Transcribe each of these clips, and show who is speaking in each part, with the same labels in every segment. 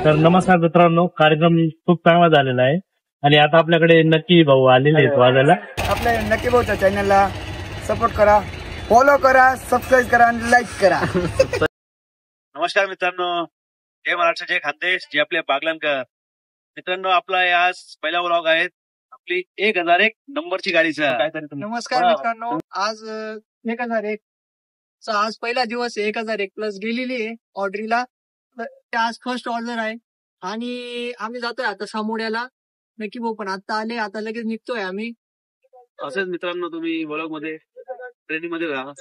Speaker 1: तर नमस्कार मित्रांनो, कार्यक्रम खूप चांगला झालेला आहे आणि आता आपल्याकडे नक्की भाऊ आलेले आहेत वाजायला.
Speaker 2: आपल्या नक्की भाऊच्या चॅनलला सपोर्ट करा, फॉलो करा, सबस्क्राईब करा आणि लाईक करा.
Speaker 3: नमस्कार मित्रांनो, जय महाराष्ट्र, जय खानदेश, जय आपले बागलाणकर. मित्रांनो, आपला आज पहिला व्लॉग आहे आपली 1001 नंबरची गाडीचा.
Speaker 2: नमस्कार मित्रांनो, आज 1001 चा आज पहिला दिवस आहे. 1001 प्लस गेलेली आहे ऑर्डरीला. आज फर्स्ट ऑर्डर आहे आणि आम्ही जातोय आता सामोड्याला. नक्की भाऊ पण आता आले, आता लगेच निघतोय आम्ही.
Speaker 3: असेच मित्रांनो, तुम्ही व्लॉग मध्ये ट्रेनिंग मध्ये राहा.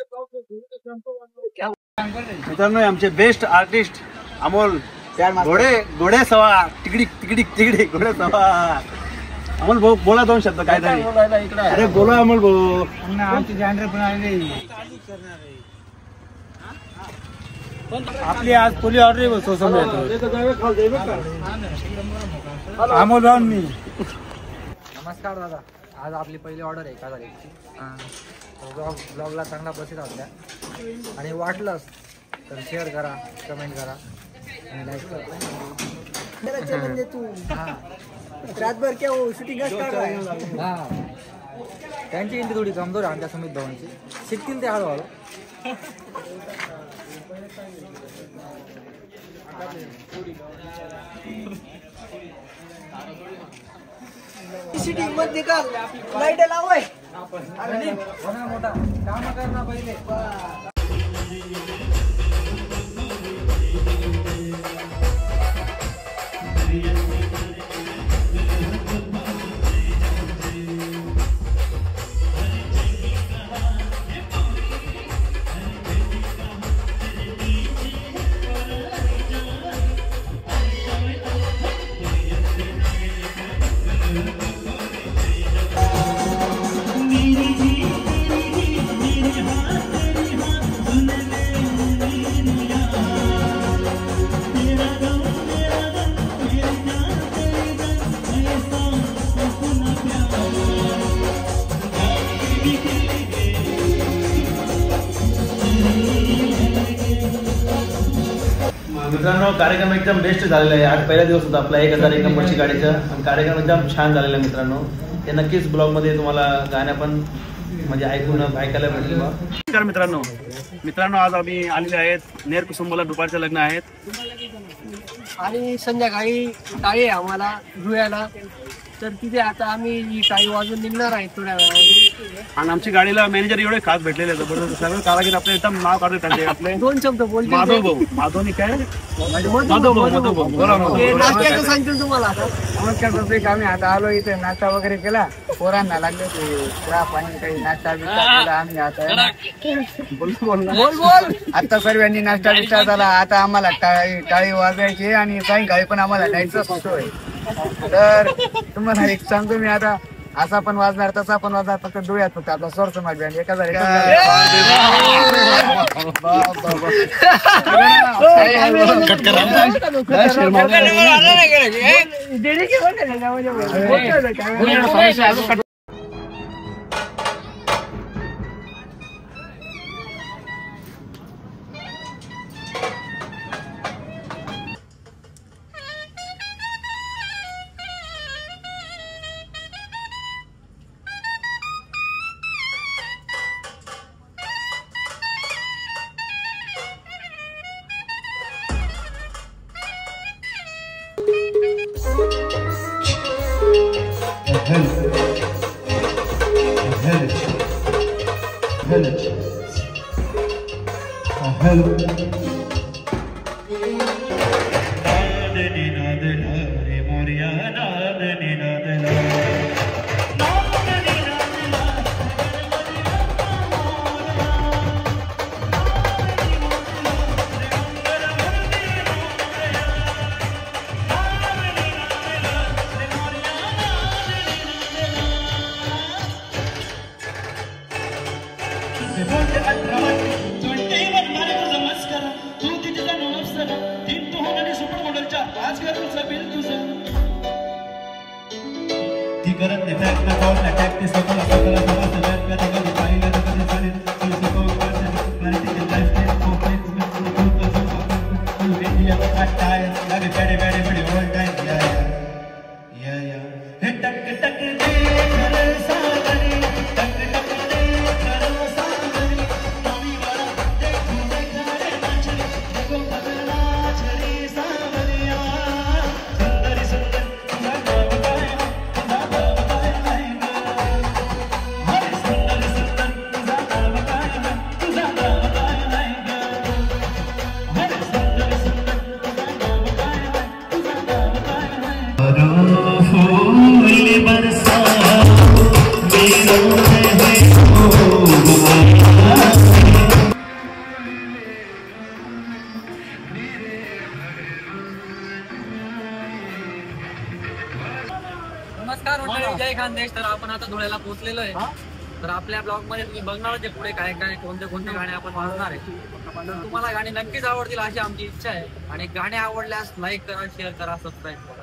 Speaker 3: मित्रांनो, आमचे बेस्ट आर्टिस्ट अमोल घोडे सवार, तिकडी तिकडी तिकडी घोडे सवार. अमोल भाऊ बोला दोन शब्द काय तरी. अरे बोला अमोल भाऊ.
Speaker 2: आमची जॅनर पण आली.
Speaker 1: आपली आज फुली ऑर्डर अमोल भाऊ मी.
Speaker 2: नमस्कार दादा, आज आपली पहिली ऑर्डर आहे 1001 ची. ब्लॉगला चांगला बसीत आपल्या आणि वाटलंच तर शेअर करा, कमेंट करा आणि लाईक करा. तू रातभर क्या शूटिंग त्यांची इंटी थोडी कमजोर आहे आमच्या समित भावांची. शिकतील ते हळूहळू. शूटिंग मध्ये निकाल लाईट लावाय मोठा काम करणार पहिले.
Speaker 3: मित्रांनो, कार्यक्रम एकदम बेस्ट झालेला आहे. आज पहिला दिवस होता आपला 1001 नंबरची गाडीचा आणि कार्यक्रम एकदम छान झालेला आहे मित्रांनो. ते नक्कीच ब्लॉग मध्ये तुम्हाला गाण्या पण म्हणजे ऐकायला भेटेल. नमस्कार मित्रांनो, आज आम्ही आलेले आहेत नेर कुसुंबला. दुपारचं लग्न आहेत
Speaker 2: आणि संध्याकाळी टाळी आहे आम्हाला धुळ्याला. तर तिथे आता आम्ही टाळी वाजून निघणार आहे थोड्या वेळामध्ये.
Speaker 3: आणि आमची गाडीला मॅनेजर एवढे खास भेटलेले जबरदस्त. सगळं कारागीर आपले एकदम नाव काढतो त्यांचे. आपले
Speaker 2: दोन शब्द बोलतो.
Speaker 3: माधव भाऊ. माधवनी काय माधव भाऊ बोला.
Speaker 2: नाश्त्याचं सांगतील तुम्हाला आता.
Speaker 4: नमस्कार प्रत्येक. आम्ही आता आलो इथे, नाश्ता वगैरे केला, पोरांना लागले ते चहा पाणी काही नाश्ता बिस्टा केला. आम्ही आता
Speaker 2: बोल
Speaker 4: आता सर्वांनी नाश्ता बिस्टा झाला. आता आम्हाला टाळी वाजायची आणि सायंकाळी पण आम्हाला जायचं असतोय. तर तुम्हाला एक सांगतो मी, आता असा पण वाजणार तसा पण वाजणार, फक्त डोळ्यात फक्त आपला स्वर समाज बँड 1001.
Speaker 2: मंडळी, जय खानदेश. तर आपण आता धुळ्याला पोहोचलेलो आहे. तर आपल्या ब्लॉग मध्ये तुम्ही बघणार जे पुढे काय काय कोणते कोणते गाणे आपण वाजणार आहे. तर तुम्हाला गाणी नक्कीच आवडतील अशी आमची इच्छा आहे. आणि गाणे आवडल्यास लाईक करा, शेअर करा, सबस्क्राईब करा.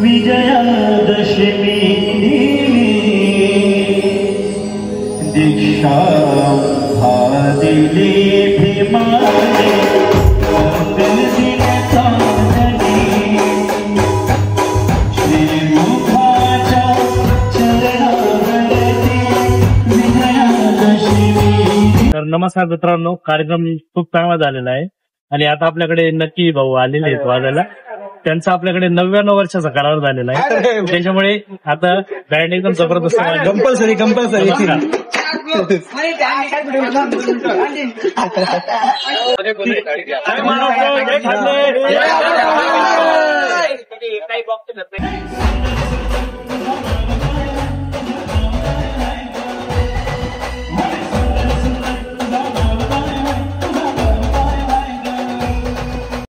Speaker 5: विजयादशमी दीक्षा दिले भीमाने श्रीमुखाच्या चरणावरती विजयादशमी.
Speaker 1: तर नमस्कार मित्रांनो, कार्यक्रम खूप चांगला झालेला आहे आणि आता आपल्याकडे नक्की भाऊ आलेले आहेत वाजायला. त्यांचा आपल्याकडे 99 वर्षाचा करार झालेला आहे. त्याच्यामुळे आता बँड एकदम जबरदस्त
Speaker 3: कंपल्सरी
Speaker 1: कंपल्सरी